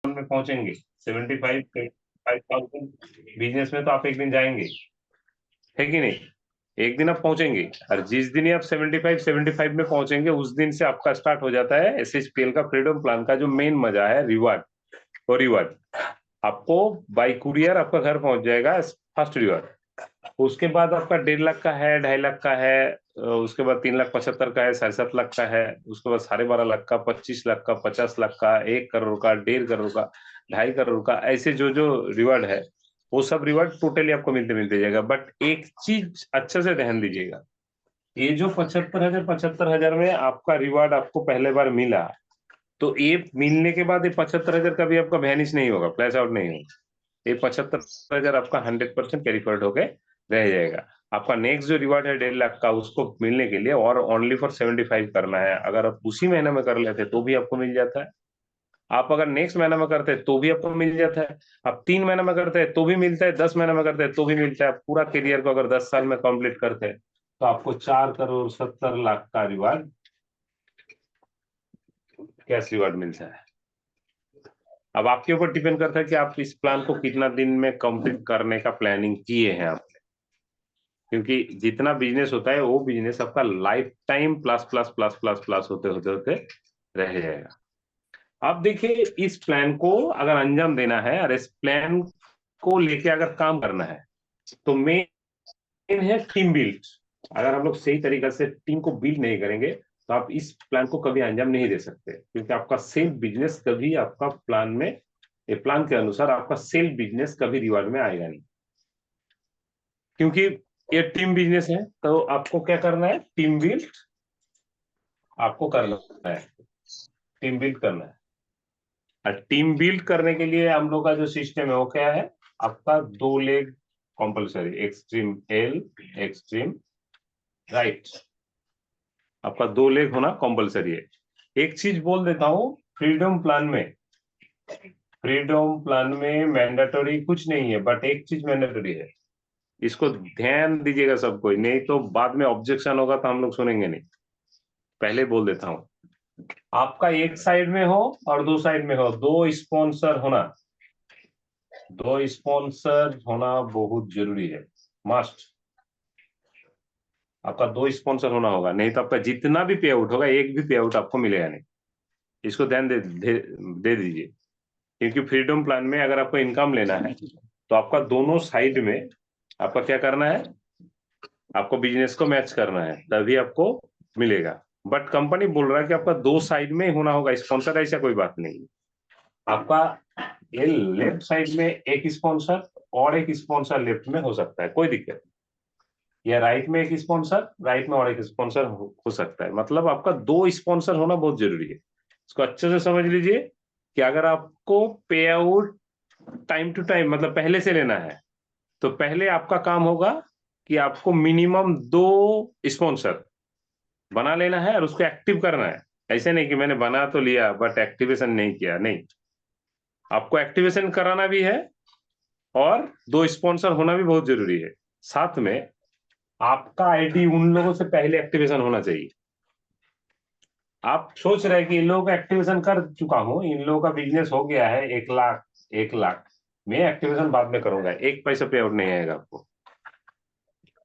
में पहुंचेंगे। 75,000 बिजनेस में तो आप एक दिन जाएंगे, है कि नहीं? एक दिन आप पहुंचेंगे, और जिस दिन ही आप 75 में पहुंचेंगे उस दिन से आपका स्टार्ट हो जाता है SHPL का फ्रीडम प्लान का जो मेन मजा है, रिवार्ड। और रिवार्ड आपको बाई कुरियर आपका घर पहुंच जाएगा, फर्स्ट रिवार्ड। उसके बाद आपका 1.5 लाख का है, 2.5 लाख का है, उसके बाद 3,75,000 का है, 7.5 लाख का है, उसके बाद 12.5 लाख का, 25 लाख का, 50 लाख का, 1 करोड़ का, 1.5 करोड़ का, 2.5 करोड़ का, ऐसे जो जो रिवार्ड है वो सब रिवार्ड टोटली आपको मिलते मिलते जाएगा। बट एक चीज अच्छे से ध्यान दीजिएगा, ये जो 75,000 में आपका रिवार्ड आपको पहले बार मिला, तो ये मिलने के बाद ये 75,000 का भी आपका वैनिश नहीं होगा, फ्लैश आउट नहीं होगा। ये 75,000 आपका 100% कैरी फॉरवर्ड होके रह जाएगा। आपका नेक्स्ट जो रिवार्ड है 1.5 लाख का, उसको मिलने के लिए और ओनली फॉर 75 करना है। अगर आप उसी महीने में कर लेते तो भी आपको मिल जाता है। आप अगर नेक्स्ट महीने में करते हैं तो भी आपको मिल जाता है। आप 3 महीने में करते हैं तो भी मिलता है, 10 महीने में करते हैं तो भी मिलता है। पूरा करियर को अगर 10 साल में कंप्लीट करते हैं तो आपको 4,70,00,000 का रिवार्ड, कैश रिवार्ड मिलता है। अब आपके ऊपर डिपेंड करता है कि आप इस प्लान को कितना दिन में कंप्लीट करने का प्लानिंग किए हैं आप। क्योंकि जितना बिजनेस होता है वो बिजनेस आपका life time plus plus plus plus plus होते होते होते रह जाएगा। आप देखिए, इस प्लान को अगर अंजाम देना है और इस प्लान को लेके अगर काम करना है तो मेन है टीम बिल्ड। अगर हम लोग सही तरीके से टीम को बिल्ड नहीं करेंगे तो आप इस प्लान को कभी अंजाम नहीं दे सकते, क्योंकि आपका सेल्फ बिजनेस कभी आपका प्लान में, ये प्लान के अनुसार आपका सेल्फ बिजनेस कभी रिवार्ड में आएगा नहीं। क्योंकि ये टीम बिजनेस है, तो आपको क्या करना है, टीम बिल्ड आपको करना है, टीम बिल्ड करना है। और टीम बिल्ड करने के लिए हम लोग का जो सिस्टम है वो क्या है, आपका 2 leg compulsory, extreme L, extreme right. आपका 2 लेग होना कंपलसरी है। एक चीज बोल देता हूं, फ्रीडम प्लान में, फ्रीडम प्लान में मैंडेटरी कुछ नहीं है, बट एक चीज मैंडेटरी है। इसको ध्यान दीजिएगा सब कोई, नहीं तो बाद में ऑब्जेक्शन होगा तो हम लोग सुनेंगे नहीं। पहले बोल देता हूं, आपका एक साइड में हो और 2 साइड में हो, 2 स्पॉन्सर होना, 2 स्पॉन्सर होना बहुत जरूरी है, मस्ट। आपका 2 स्पॉन्सर होना होगा, नहीं तो आपका जितना भी पे आउट होगा एक भी पे आउट आपको मिलेगा नहीं। इसको ध्यान दे दीजिए। क्योंकि फ्रीडम प्लान में अगर आपको इनकम लेना है तो आपका दोनों साइड में आपका क्या करना है, आपको बिजनेस को मैच करना है, तभी आपको मिलेगा। बट कंपनी बोल रहा है कि आपका 2 साइड में होना होगा स्पॉन्सर, ऐसा कोई बात नहीं। आपका ये लेफ्ट साइड में एक स्पॉन्सर और एक स्पॉन्सर लेफ्ट में हो सकता है, कोई दिक्कत नहीं। या राइट में एक स्पॉन्सर, राइट में और एक स्पॉन्सर हो सकता है। मतलब आपका 2 स्पॉन्सर होना बहुत जरूरी है। इसको अच्छे से समझ लीजिए कि अगर आपको पे आउट टाइम टू टाइम, मतलब पहले से लेना है, तो पहले आपका काम होगा कि आपको मिनिमम 2 स्पॉन्सर बना लेना है और उसको एक्टिव करना है। ऐसे नहीं कि मैंने बना तो लिया बट एक्टिवेशन नहीं किया, नहीं। आपको एक्टिवेशन कराना भी है और 2 स्पॉन्सर होना भी बहुत जरूरी है। साथ में आपका आईडी उन लोगों से पहले एक्टिवेशन होना चाहिए। आप सोच रहे हैं कि इन लोगों का एक्टिवेशन कर चुका हूं, इन लोगों का बिजनेस हो गया है 1 लाख, 1 लाख, मैं एक्टिवेशन बाद में करूंगा, 1 पैसा पे आउट नहीं आएगा आपको।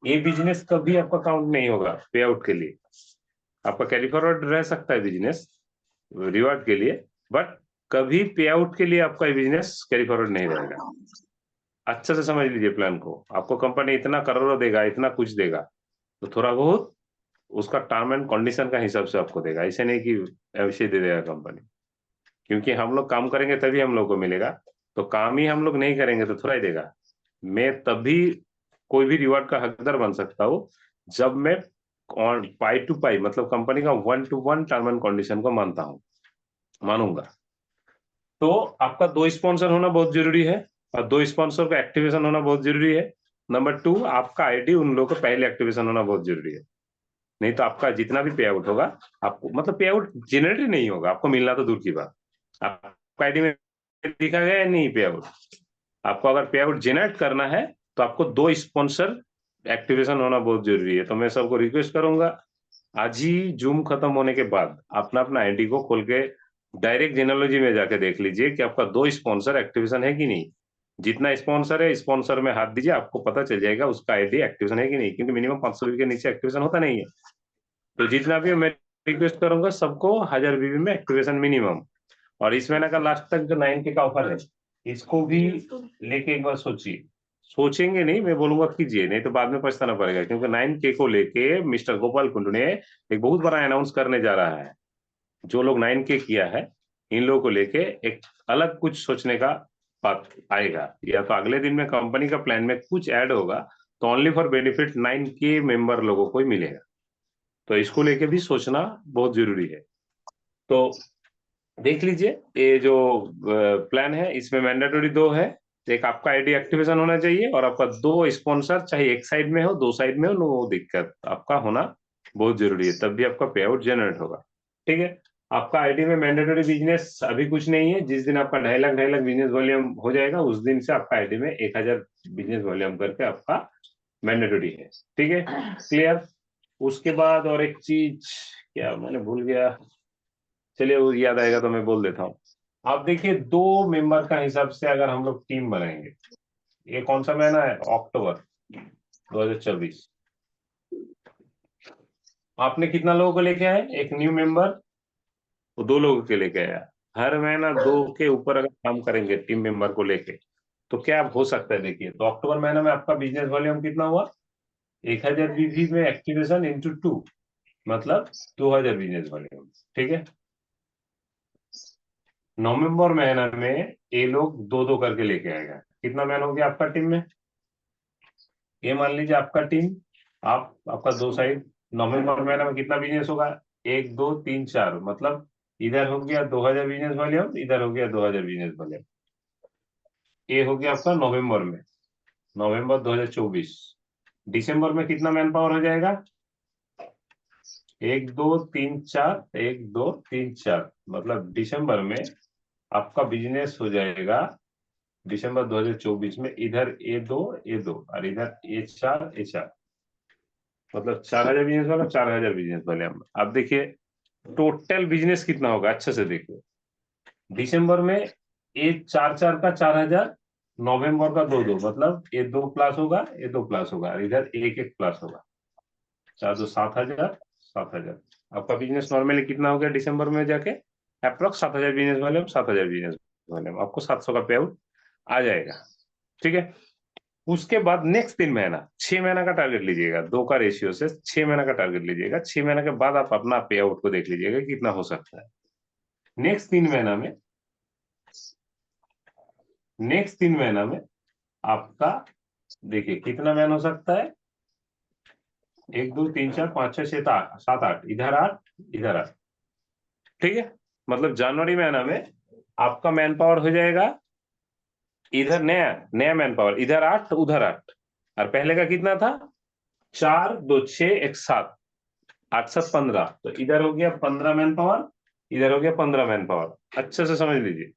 ये बिजनेस कभी आपका काउंट नहीं होगा पे आउट के लिए। आपका कैरी फॉरवर्ड रह सकता है बिजनेस रिवार्ड के लिए, बट कभी पे आउट के लिए आपका बिजनेस कैरी फॉरवर्ड नहीं रहेगा। अच्छे से समझ लीजिए प्लान को। आपको कंपनी इतना करोड़ों देगा, इतना कुछ देगा, तो थोड़ा बहुत उसका टर्म एंड कंडीशन का हिसाब से आपको देगा। ऐसे नहीं कि ऐसे दे देगा कंपनी। क्योंकि हम लोग काम करेंगे तभी हम लोग को मिलेगा, तो काम ही हम लोग नहीं करेंगे तो थोड़ा ही देगा। मैं तभी कोई भी रिवार्ड का हकदार बन सकता हूँ जब मैं पाई टू पाई, मतलब कंपनी का 1 to 1 टर्म एंड कंडीशन को मानूंगा। तो आपका 2 स्पॉन्सर होना बहुत जरूरी है और 2 स्पॉन्सर का एक्टिवेशन होना बहुत जरूरी है। नंबर 2, आपका आईडी उन लोगों को पहले एक्टिवेशन होना बहुत जरूरी है। नहीं तो आपका जितना भी पे आउट होगा, आपको मतलब पे आउट जनरेट ही नहीं होगा, आपको मिलना तो दूर की बात। आपका आईडी में दिखा गया है नहीं पे आउट। आपको अगर पे आउट जनरेट करना है तो आपको 2 स्पॉन्सर एक्टिवेशन होना बहुत जरूरी है। तो मैं सबको रिक्वेस्ट करूंगा, आज ही जूम खत्म होने के बाद अपना अपना आईडी को खोल के डायरेक्ट जेनोलॉजी में जाके देख लीजिए कि आपका 2 स्पॉन्सर एक्टिवेशन है कि नहीं। जितना स्पॉन्सर है, स्पॉन्सर में हाथ दीजिए, आपको पता चल जाएगा उसका आईडी एक्टिवेशन है कि नहीं, क्योंकि मिनिमम 500 बीबी के नीचे एक्टिवेशन होता नहीं है। तो जितना भी मैं रिक्वेस्ट करूंगा सबको 1000 बीबी में एक्टिवेशन मिनिमम। और इस महीने का लास्ट तक जो 9K का ऑफर है, इसको भी लेके एक बार सोचिए। सोचेंगे नहीं, मैं बोलूंगा कीजिए, नहीं तो बाद में पछताना पड़ेगा, क्योंकि 9K को लेके मिस्टर गोपाल कुंडू ने एक बहुत बड़ा अनाउंस करने जा रहा है। जो लोग 9K किया है, इन लोगों को लेके एक अलग कुछ सोचने का बात आएगा, या तो अगले दिन में कंपनी का प्लान में कुछ ऐड होगा, तो only for benefit 9K member लोगों को ही मिलेगा। तो इसको लेके भी सोचना बहुत जरूरी है। तो देख लीजिए, ये जो प्लान है इसमें मैंडेटरी 2 है। एक आपका आईडी एक्टिवेशन होना चाहिए, और आपका 2 स्पॉन्सर, चाहे एक साइड में हो 2 साइड में हो, नो दिक्कत, आपका होना बहुत जरूरी है, तब भी आपका पे आउट जनरेट होगा। ठीक है। आपका आईडी में मैंडेटरी बिजनेस अभी कुछ नहीं है। जिस दिन आपका 2.5 लाख बिजनेस वॉल्यूम हो जाएगा, उस दिन से आपका आईडी में 1000 बिजनेस वॉल्यूम करके आपका मैंडेटरी है। ठीक है, क्लियर। उसके बाद और एक चीज, क्या मैंने भूल गया, चलिए वो याद आएगा तो मैं बोल देता हूँ। आप देखिए, 2 मेंबर का हिसाब से अगर हम लोग टीम बनाएंगे, ये कौन सा महीना है, अक्टूबर 2024। आपने कितना लोगों को लेके आए, एक न्यू मेंबर, वो 2 लोगों के लेके आया। हर महीना 2 के ऊपर अगर काम करेंगे टीम मेंबर को लेके, तो क्या हो सकता है, देखिए। तो अक्टूबर महीना में आपका बिजनेस वॉल्यूम कितना हुआ, 1000 बीवी में एक्टिवेशन इंटू 2, मतलब 2000 बिजनेस वॉल्यूम। ठीक है। नवंबर महीना में ये लोग 2-2 करके लेके आएगा। कितना मैन हो गया आपका टीम में, ये मान लीजिए आपका टीम, आपका 2 साइड, नवंबर महीना में कितना बिजनेस होगा, 1 2 3 4, मतलब इधर हो गया 2000 बिजनेस वॉल्यूम, इधर हो गया 2000 बिजनेस वॉल्यूम। ये हो गया आपका नवंबर में, नवंबर 2024। दिसंबर में कितना मैन पावर हो जाएगा, 1 2 3 4, 1 2 3 4, मतलब दिसंबर में आपका बिजनेस हो जाएगा, दिसंबर 2024 में, इधर ए दो और इधर ए4, मतलब 4000 बिजनेस वाला, 4000 बिजनेस वाले हम। अब देखिए टोटल बिजनेस कितना होगा, अच्छे से देखिए। दिसंबर में ए 4 4 का 4000, नवंबर का 2 2, मतलब ये 2 प्लस होगा, ये 2 प्लस होगा, और इधर 1 1 प्लस होगा, 4 2 7,000, 7,000। आपका बिजनेस नॉर्मली कितना हो गया दिसंबर में जाके, अप्रोक्स 7,000 बिजनेस वाले, 7,000 बिजनेस वाले आपको 700 का पे आउट आ जाएगा। ठीक है। उसके बाद नेक्स्ट 3 महीना, 6 महीना का टारगेट लीजिएगा, 2 का रेशियो से 6 महीना का टारगेट लीजिएगा। 6 महीना के बाद आप अपना पे आउट को देख लीजिएगा कितना हो सकता है। नेक्स्ट 3 महीना में, नेक्स्ट 3 महीना में आपका देखिए कितना मैन हो सकता है, 1 2 3 4 5 6 7 8, 7 8, इधर 8, इधर 8। ठीक है। मतलब जनवरी महीना में आपका मैन पावर हो जाएगा, इधर नया नया मैन पावर, इधर 8 उधर 8, और पहले का कितना था, 4 2 6 1 7, 8 7 15, तो इधर हो गया 15 मैन पावर, इधर हो गया 15 मैन पावर। अच्छे से समझ लीजिए।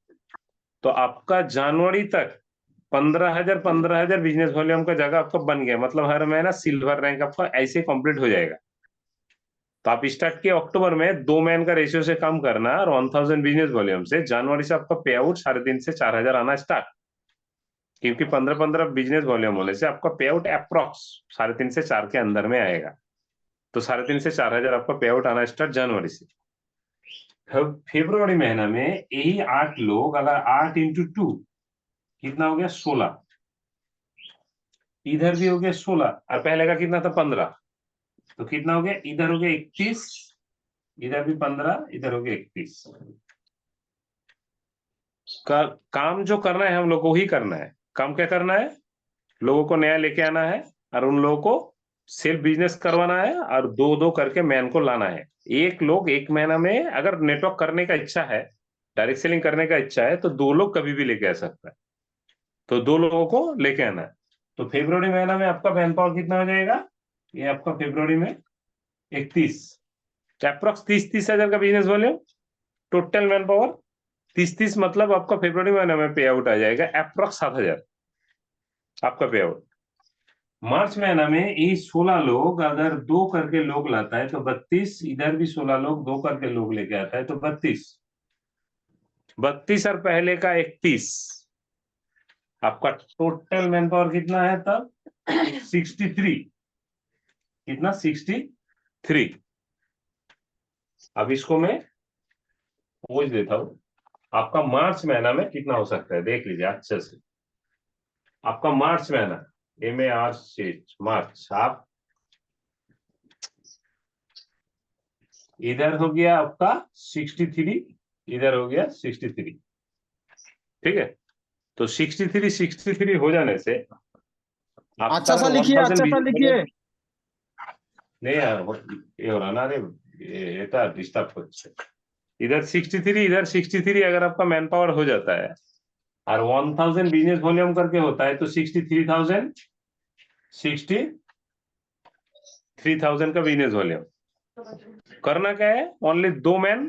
तो आपका जनवरी तक 15,000 बिजनेस वॉल्यूम का जगह आपका बन गया, मतलब हर महीना सिल्वर रैंक आपका ऐसे कंप्लीट हो जाएगा। तो आप स्टार्ट किए अक्टूबर में 2 मैन का रेशियो से कम करना, और 1000 बिजनेस वॉल्यूम से जनवरी से आपका पे आउट 3.5 से 4,000 आना स्टार्ट, क्योंकि 15-15 बिजनेस वॉल्यूम होने से आपका पे आउट अप्रोक्स 3.5 से 4 के अंदर में आएगा। तो 3.5 से 4,000 आपका पे आउट आना स्टार्ट जनवरी से। फरवरी महीना में यही 8 लोग, अगर 8 इंटू 2 कितना हो गया, 16, इधर भी हो गया 16, और पहले का कितना था, 15, तो कितना हो गया, इधर हो गया 31, इधर भी 15, इधर हो गया 31। काम जो करना है हम लोग को ही करना है। काम क्या करना है, लोगों को नया लेके आना है, और उन लोगों को सेल्फ बिजनेस करवाना है, और 2-2 करके मैन को लाना है। एक लोग 1 महीना में अगर नेटवर्क करने का इच्छा है, डायरेक्ट सेलिंग करने का इच्छा है, तो 2 लोग कभी भी लेके आ सकता है। तो 2 लोगों को लेके आना है। तो फरवरी महीना में आपका मैन पावर कितना हो जाएगा, ये आपका फरवरी में 31, अप्रोक्स 30-30 हजार का business volume, total man power 30-30, मतलब आपका फरवरी महीने में पे आउट आ जाएगा अप्रोक्स 7,000 आपका पे आउट। मार्च महीना में ये 16 लोग अगर 2 करके लोग लाता है तो 32, इधर भी 16 लोग 2 करके लोग लेके आता है तो 32, 32 और पहले का 31, आपका टोटल मैन पावर कितना है तब? 63। कितना? 63। अब इसको मैं पूछ देता हूं, आपका मार्च महीना में कितना हो सकता है, देख लीजिए अच्छे से। आपका मार्च महीना, MARCH, मार्च, आप इधर हो गया आपका 63, इधर हो गया 63, ठीक है। तो 63 हो जाने से अच्छा आफ्टर सा लिखिए, 1000 अच्छा सा लिखिए। नहीं यार, ये हो रहा ना, अरे ये डिस्टर्ब हो, इधर 63, इधर 63 अगर आपका मैन पावर हो जाता है और 1000 बिजनेस वॉल्यूम करके होता है, तो 63,000 का बिजनेस वॉल्यूम करना क्या है, ओनली 2 मैन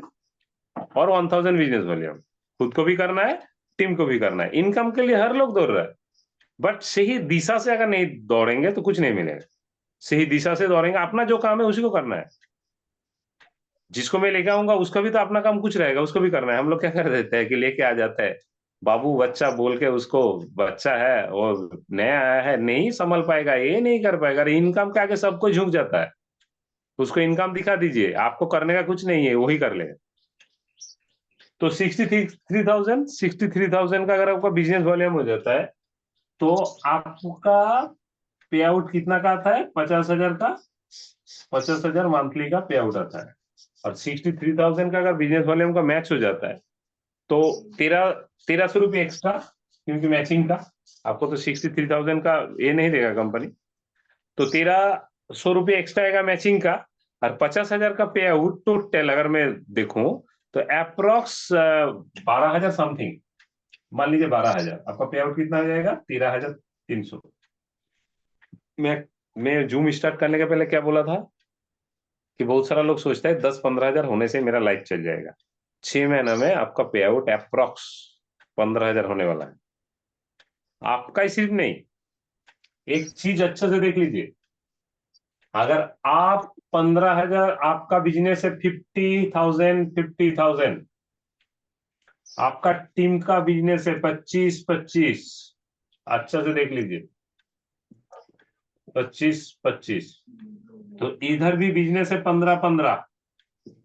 और 1000 बिजनेस वॉल्यूम, खुद को भी करना है, टीम को भी करना है। इनकम के लिए हर लोग दौड़ रहा है, बट सही दिशा से अगर नहीं दौड़ेंगे तो कुछ नहीं मिलेगा। सही दिशा से दौड़ेंगे, अपना जो काम है उसी को करना है। जिसको मैं लेके आऊंगा उसका भी तो अपना काम कुछ रहेगा, उसको भी करना है। हम लोग क्या कर देते हैं कि लेके आ जाता है बाबू बच्चा बोल के, उसको बच्चा है और नया आया है, नहीं संभल पाएगा, ये नहीं कर पाएगा। इनकम के आगे सबको झुक जाता है, उसको इनकम दिखा दीजिए, आपको करने का कुछ नहीं है, वही कर लेगा। तो 63,000 का अगर आपका बिजनेस वॉल्यूम हो जाता है, तो आपका पे आउट कितना का आता है? 50,000 का, 50,000 मंथली का पे आउट आता है। और 63,000 का अगर बिजनेस वॉल्यूम का मैच हो जाता है, तो 1300 रुपये एक्स्ट्रा, क्योंकि मैचिंग का आपको तो 63,000 का ये नहीं देगा कंपनी, तो 1300 रुपये एक्स्ट्रा आएगा मैचिंग का। और 50,000 का पे आउट टोटल अगर मैं देखूं तो अप्रोक्स 12,000 समथिंग, मान लीजिए 12,000, आपका पे आउट कितना आ जाएगा? 13,300। मैं जूम स्टार्ट करने के पहले क्या बोला था कि बहुत सारा लोग सोचता है 10-15,000 होने से मेरा लाइफ चल जाएगा। 6 महीना में आपका पे आउट अप्रोक्स 15,000 होने वाला है। आपका ही सिर्फ नहीं, एक चीज अच्छे से देख लीजिए, अगर आप 15,000, आपका बिजनेस है 50,000, आपका टीम का बिजनेस है 25, अच्छा से देख लीजिए, 25, तो इधर भी बिजनेस है 15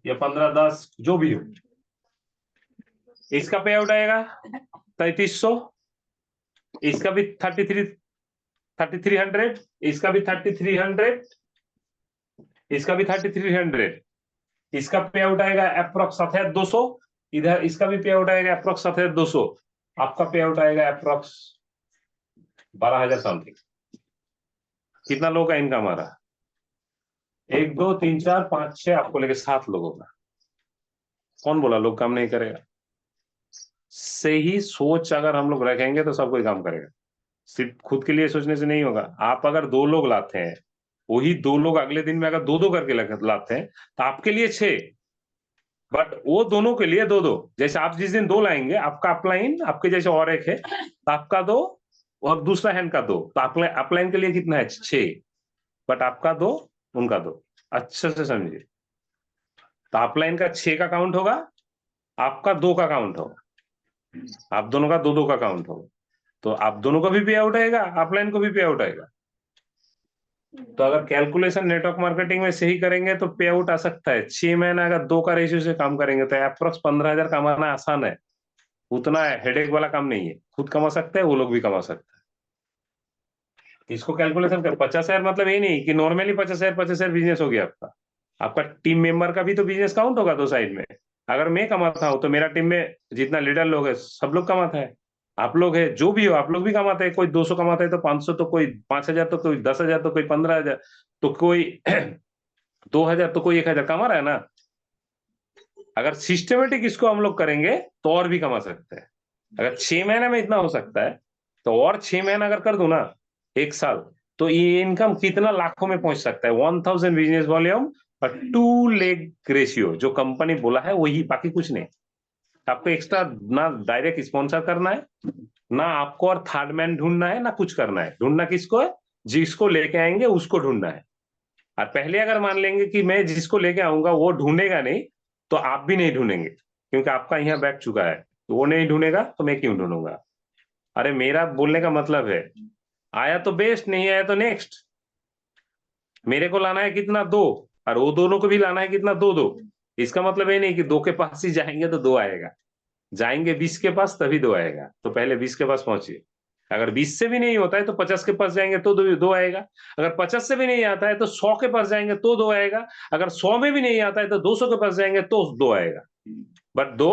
या 15-10, जो भी हो, इसका पे आउट आएगा 3300, इसका भी 3300, इसका भी 3300, इसका भी 3300, इसका पे आउट आएगा अप्रोक्स 7,200, इधर इसका भी पे आउट आएगा अप्रोक्स 7,200, आपका पे आउट आएगा अप्रोक्स 12,000 समथिंग। कितना लोगों का इनकम आ रहा है? 1 2 3 4 5 6, आपको लेके 7 लोगों का। कौन बोला लोग काम नहीं करेगा? सही सोच अगर हम लोग रखेंगे तो सब कोई काम करेगा। सिर्फ खुद के लिए सोचने से नहीं होगा। आप अगर 2 लोग लाते हैं, वही 2 लोग अगले दिन में अगर 2-2 करके लाते हैं, तो आपके लिए 6, बट वो दोनों के लिए 2-2। जैसे आप जिस दिन 2 लाएंगे, आपका अपलाइन आपके जैसे और एक है, तो आपका 2 और दूसरा हैंड का 2, तो अपलाइन के लिए कितना है? 6, बट आपका 2, उनका 2। अच्छे से समझिए, तो अपलाइन का 6 का काउंट होगा, आपका 2 का काउंट होगा, आप दोनों का 2-2 का काउंट होगा, तो आप दोनों का भी पे आउट आएगा, अपलाइन को भी पे आउट आएगा। तो अगर कैलकुलेशन नेटवर्क मार्केटिंग में सही करेंगे तो पे आउट आ सकता है। 6 महीना अगर 2 का रेशियो से काम करेंगे तो अप्रोक्स 15,000 कमाना आसान है, उतना हेडेक वाला काम नहीं है। खुद कमा सकते हैं, वो लोग भी कमा सकते हैं। इसको कैलकुलेशन कर 50,000 मतलब ये नहीं कि नॉर्मली 50,000 बिजनेस हो गया आपका। आपका टीम मेंबर का भी तो बिजनेस काउंट होगा 2 साइड में। अगर मैं कमाता हूं तो मेरा टीम में जितना लीडर लोग है सब लोग कमाता है, आप लोग है जो भी हो, आप लोग भी कमाते हैं। कोई 200 कमाता है तो 500, तो कोई 5,000, तो कोई 10,000, तो कोई 15,000, तो कोई 2,000, तो कोई 1,000 कमा रहा है ना। अगर सिस्टमेटिक इसको हम लोग करेंगे तो और भी कमा सकते हैं। अगर 6 महीने में इतना हो सकता है, तो और 6 महीना अगर कर दो ना, 1 साल, तो ये इनकम कितना लाखों में पहुंच सकता है। 1000 बिजनेस वॉल्यूम और 2 लेग रेशियो जो कंपनी बोला है वही, बाकी कुछ नहीं। आपको एक्स्ट्रा ना डायरेक्ट स्पॉन्सर करना है, ना आपको और थर्ड मैन ढूंढना है, ना कुछ करना है। ढूंढना किसको है? जिसको लेके आएंगे उसको ढूंढना है। और पहले अगर मान लेंगे कि मैं जिसको लेके आऊंगा वो ढूंढेगा नहीं, तो आप भी नहीं ढूंढेंगे, क्योंकि आपका यहाँ बैठ चुका है। तो वो नहीं ढूंढेगा तो मैं क्यों ढूंढूंगा? अरे मेरा बोलने का मतलब है, आया तो बेस्ट, नहीं आया तो नेक्स्ट। मेरे को लाना है कितना? दो। और वो दोनों को भी लाना है कितना? दो दो। इसका मतलब ये नहीं कि दो के पास ही जाएंगे तो दो आएगा। जाएंगे 20 के पास तभी दो आएगा, तो पहले 20 के पास पहुंचिए। अगर 20 से भी नहीं होता है तो 50 के पास जाएंगे तो दो आएगा। अगर 50 से भी नहीं आता है तो 100 के पास जाएंगे तो दो आएगा। अगर 100 में भी नहीं आता है तो 200 के पास जाएंगे तो दो आएगा। बट दो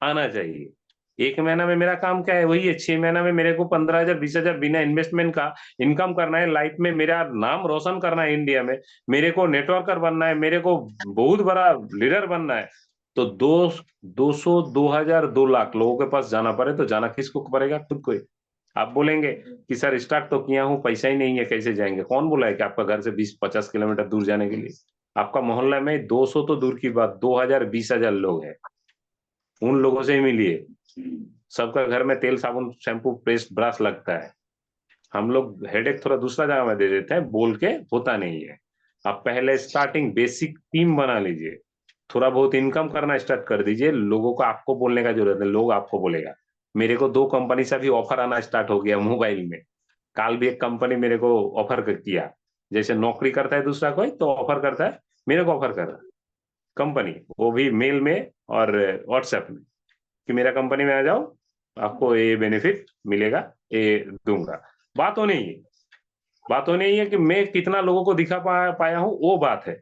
आना चाहिए। एक महीना में मेरा काम क्या है? वही है, 6 महीना में मेरे को 15,000 20,000 बिना इन्वेस्टमेंट का इनकम करना है। लाइफ में मेरा नाम रोशन करना है इंडिया में। मेरे को नेटवर्कर बनना है, मेरे को बहुत बड़ा लीडर बनना है। तो 200 2,000 2 लाख लोगों के पास जाना पड़े तो जाना किसको पड़ेगा? खुद को ही। आप बोलेंगे कि सर स्टार्ट तो किया हूं, पैसा ही नहीं है, कैसे जाएंगे? कौन बोला है कि आपका घर से 20-50 किलोमीटर दूर जाने के लिए? आपका मोहल्ला में 200 तो दूर की बात, 2,000 20,000 लोग हैं। उन लोगों से ही मिलिए। सबका घर में तेल साबुन शैम्पू पेस्ट ब्रश लगता है। हम लोग हेडेक थोड़ा दूसरा जगह में दे देते हैं, बोल के होता नहीं है। आप पहले स्टार्टिंग बेसिक टीम बना लीजिए। थोड़ा बहुत इनकम करना स्टार्ट कर दीजिए। लोगों को आपको बोलने का जरूरत है, लोग आपको बोलेगा। मेरे को 2 कंपनी से भी ऑफर आना स्टार्ट हो गया मोबाइल में। काल भी एक कंपनी मेरे को ऑफर किया। जैसे नौकरी करता है दूसरा कोई तो ऑफर करता है, मेरे को ऑफर कर रहा है कंपनी, वो भी मेल में और व्हाट्सएप में, कि मेरा कंपनी में आ जाओ, आपको ये बेनिफिट मिलेगा, ये दूंगा। बात हो नहीं है। बात हो नहीं है कि मैं कितना लोगों को दिखा पाया हूं, वो बात है।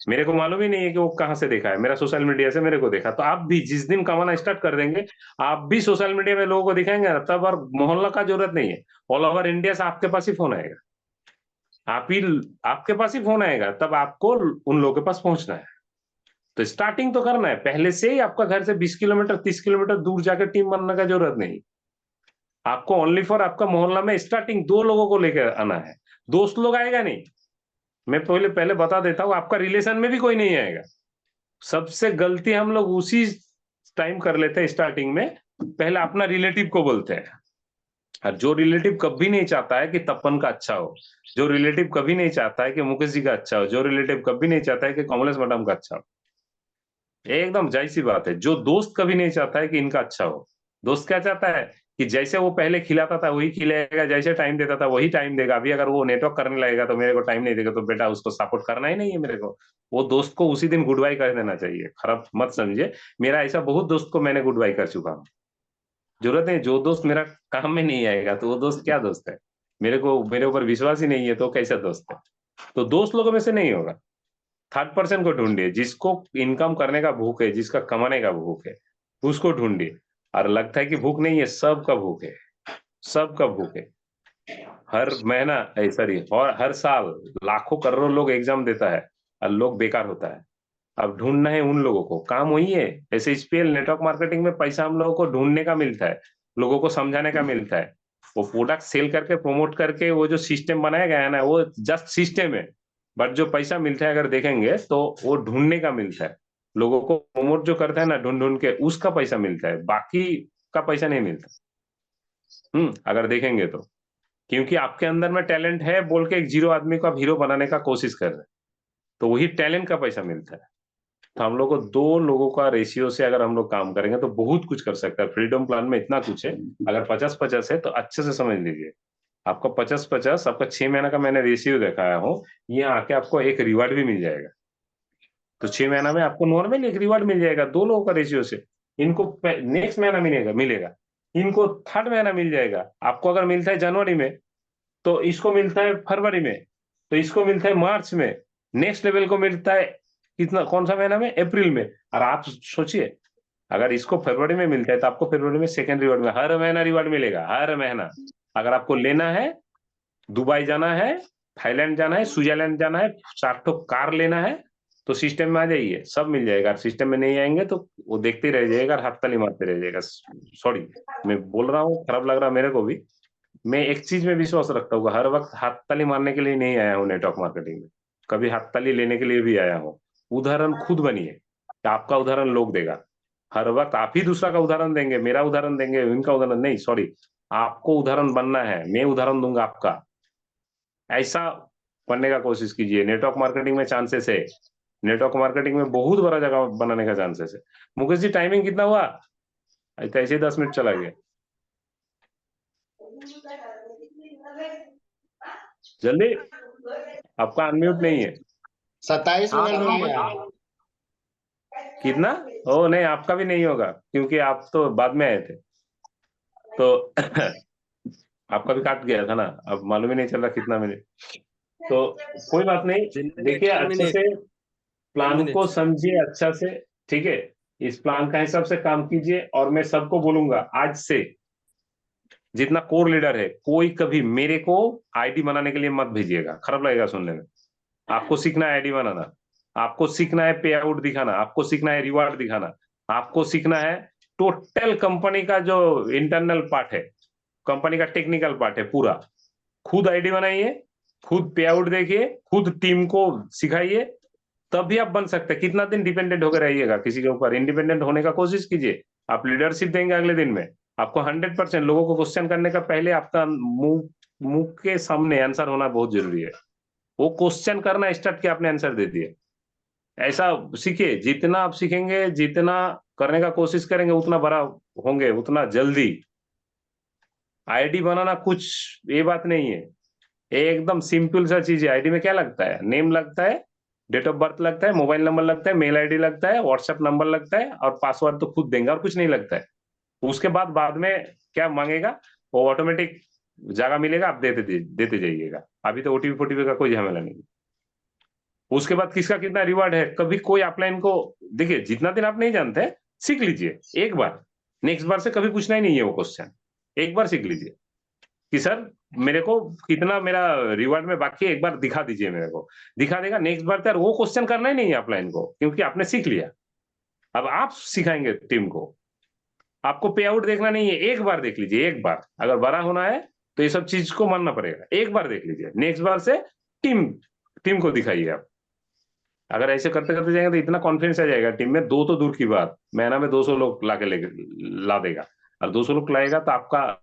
मेरे को मालूम ही नहीं है कि वो कहां से देखा है। मेरा सोशल मीडिया से मेरे को देखा। तो आप भी जिस दिन कमाना स्टार्ट कर देंगे, आप भी सोशल मीडिया में लोगों को दिखाएंगे ना, तब और मोहल्ला का जरूरत नहीं है। ऑल ओवर इंडिया से आपके पास ही फोन आएगा। आप ही आपके पास ही फोन आएगा, तब आपको उन लोगों के पास पहुंचना है। तो स्टार्टिंग तो करना है पहले से ही। आपका घर से 20 किलोमीटर 30 किलोमीटर दूर जाकर टीम बनने का जरूरत नहीं। आपको ओनली फॉर आपका मोहल्ला में स्टार्टिंग 2 लोगों को लेकर आना है। दोस्त लोग आएगा नहीं। मैं पहले पहले बता देता हूं, आपका रिलेशन में भी कोई नहीं आएगा। सबसे गलती हम लोग उसी टाइम कर लेते हैं स्टार्टिंग में, पहले अपना रिलेटिव को बोलते हैं। और जो रिलेटिव कभी नहीं चाहता है कि तपन का अच्छा हो, जो रिलेटिव कभी नहीं चाहता है कि मुकेश जी का अच्छा हो, जो रिलेटिव कभी नहीं चाहता है कि कमलेश मैडम का अच्छा हो, एकदम जाहिर सी बात है। जो दोस्त कभी नहीं चाहता है कि इनका अच्छा हो। दोस्त क्या चाहता है कि जैसे वो पहले खिलाता था वही खिलाएगा, जैसे टाइम देता था वही टाइम देगा। अभी अगर वो नेटवर्क करने लगेगा तो मेरे को टाइम नहीं देगा, तो बेटा उसको सपोर्ट करना ही नहीं है मेरे को। वो दोस्त को उसी दिन गुड बाय कर देना चाहिए। खराब मत समझिए। मेरा ऐसा बहुत दोस्त को मैंने गुड बाय कर चुका हूँ। जरूरत नहीं, जो दोस्त मेरा काम में नहीं आएगा तो वो दोस्त क्या दोस्त है? मेरे को मेरे ऊपर विश्वास ही नहीं है तो कैसा दोस्त है? तो दोस्त लोगों में से नहीं होगा। थर्ड पर्सन को ढूंढिए, जिसको इनकम करने का भूख है, जिसका कमाने का भूख है, उसको ढूंढिए। और लगता है कि भूख नहीं है, सबका भूख है। सबका भूख है। हर महीना सॉरी, हर साल लाखों करोड़ों लोग एग्जाम देता है और लोग बेकार होता है। अब ढूंढना है उन लोगों को, काम वही है। ऐसे स्पेल नेटवर्क मार्केटिंग में पैसा हम लोगों को ढूंढने का मिलता है, लोगों को समझाने का मिलता है। वो प्रोडक्ट सेल करके प्रमोट करके वो जो सिस्टम बनाया गया है ना, वो जस्ट सिस्टम है। बट जो पैसा मिलता है अगर देखेंगे तो वो ढूंढने का मिलता है। लोगों को प्रमोट जो करता है ना ढूंढ ढूंढ के, उसका पैसा मिलता है, बाकी का पैसा नहीं मिलता। अगर देखेंगे तो, क्योंकि आपके अंदर में टैलेंट है बोल के एक जीरो आदमी को आप हीरो बनाने का कोशिश कर रहे हैं, तो वही टैलेंट का पैसा मिलता है। तो हम लोग को 2 लोगों का रेशियो से अगर हम लोग काम करेंगे तो बहुत कुछ कर सकता है। फ्रीडम प्लान में इतना कुछ है। अगर 50-50 है तो अच्छे से समझ लीजिए। आपका 50-50, आपका 6 महीना का मैंने रेशियो दिखाया हूँ। ये आके आपको एक रिवार्ड भी मिल जाएगा। तो 6 महीना में आपको नॉर्मल एक रिवार्ड मिल जाएगा 2 लोगों का रेशियो से। इनको नेक्स्ट महीना मिलेगा मिलेगा इनको थर्ड महीना मिल जाएगा। आपको अगर मिलता है जनवरी में तो इसको मिलता है फरवरी में, तो इसको मिलता है मार्च में। नेक्स्ट लेवल को मिलता है कितना, कौन सा महीना में? अप्रैल में। और आप सोचिए, अगर इसको फरवरी में मिलता है तो आपको फरवरी में सेकंड रिवार्ड में हर महीना रिवार्ड मिलेगा, हर महीना। अगर आपको लेना है, दुबई जाना है, थाईलैंड जाना है, स्विट्जरलैंड जाना है, 4 कार लेना है, तो सिस्टम में आ जाइए, सब मिल जाएगा। सिस्टम में नहीं आएंगे तो वो देखते रह जाएगा और हाथ ताली मारते रह जाएगा। सॉरी, मैं बोल रहा हूँ, खराब लग रहा है मेरे को भी। मैं एक चीज में विश्वास रखता हूँ, हर वक्त हाथ ताली मारने के लिए नहीं आया हूँ नेटवर्क मार्केटिंग में। कभी हाथ ताली लेने के लिए भी आया हूँ। उदाहरण खुद बनिए, कि आपका उदाहरण लोग देगा। हर वक्त आप ही दूसरा का उदाहरण देंगे, मेरा उदाहरण देंगे, इनका उदाहरण नहीं, सॉरी। आपको उदाहरण बनना है, मैं उदाहरण दूंगा आपका। ऐसा बनने का कोशिश कीजिए। नेटवर्क मार्केटिंग में चांसेस है, नेटवर्क मार्केटिंग में बहुत बड़ा जगह बनाने का चांसेस है। मुकेश जी टाइमिंग कितना हुआ? तो ऐसे ही 10 मिनट चला गया। जल्दी, आपका अनम्यूट नहीं है। 27 मिनट हो गया। कितना? ओ नहीं, आपका भी नहीं होगा क्योंकि आप तो बाद में आए थे, तो आपका भी काट गया था ना, अब मालूम ही नहीं चल रहा कितना मिनट। तो कोई बात नहीं, देखिए टेन अच्छे मिनट से 10 प्लान को minutes। समझिए अच्छा से, ठीक है। इस प्लान का हिसाब से काम कीजिए, और मैं सबको बोलूंगा आज से, जितना कोर लीडर है, कोई कभी मेरे को आईडी बनाने के लिए मत भेजिएगा, खराब लगेगा सुनने में। आपको सीखना है आईडी बनाना, आपको सीखना है पे आउट दिखाना, आपको सीखना है रिवार्ड दिखाना, आपको सीखना है टोटल कंपनी का जो इंटरनल पार्ट है, कंपनी का टेक्निकल पार्ट है पूरा। खुद आईडी बनाइए, खुद पे आउट देखिए, खुद टीम को सिखाइए, तभी आप बन सकते हैं। कितना दिन डिपेंडेंट होकर रहिएगा किसी के ऊपर? इंडिपेंडेंट होने का कोशिश कीजिए। आप लीडरशिप देंगे अगले दिन में, आपको 100% लोगों को क्वेश्चन करने का पहले आपका मुंह मुंह के सामने आंसर होना बहुत जरूरी है। वो क्वेश्चन करना स्टार्ट किया, आपने आंसर दे दिए। ऐसा सीखिए, जितना आप सीखेंगे, जितना करने का कोशिश करेंगे, उतना बड़ा होंगे, उतना जल्दी। आईडी बनाना कुछ ये बात नहीं है, एकदम सिंपल सा चीज है। आईडी में क्या लगता है? नेम लगता है, डेट ऑफ बर्थ लगता है, मोबाइल नंबर लगता है, मेल आईडी लगता है, व्हाट्सएप नंबर लगता है, और पासवर्ड तो खुद देंगे और कुछ नहीं लगता है। उसके बाद में क्या मांगेगा? वो ऑटोमेटिक जगह मिलेगा, आप देते जाइएगा। अभी तो ओटीपी फोटीपी का कोई झमेला नहीं। उसके बाद किसका कितना रिवार्ड है, कभी कोई अपलाइन को देखिए, जितना दिन आप नहीं जानते सीख लीजिए एक बार, नेक्स्ट बार से कभी पूछना ही नहीं है वो क्वेश्चन। एक बार सीख लीजिए कि सर मेरे को कितना मेरा रिवार्ड में बाकी है, एक बार दिखा दीजिए मेरे को। दिखा देगा, नेक्स्ट बार यार वो क्वेश्चन करना ही नहीं है अपलाइन को, क्योंकि आपने सीख लिया। अब आप सिखाएंगे टीम को, आपको पे आउट देखना नहीं है, एक बार देख लीजिए। एक बार अगर बड़ा होना है तो ये सब चीज को मानना पड़ेगा। एक बार देख लीजिए, नेक्स्ट बार से टीम टीम को दिखाइए आप। अगर ऐसे करते करते जाएंगे तो इतना कॉन्फिडेंस आ जाएगा टीम में, दो तो दूर की बात, महीना में 200 लोग ला के ला देगा। और 200 लोग लाएगा तो आपका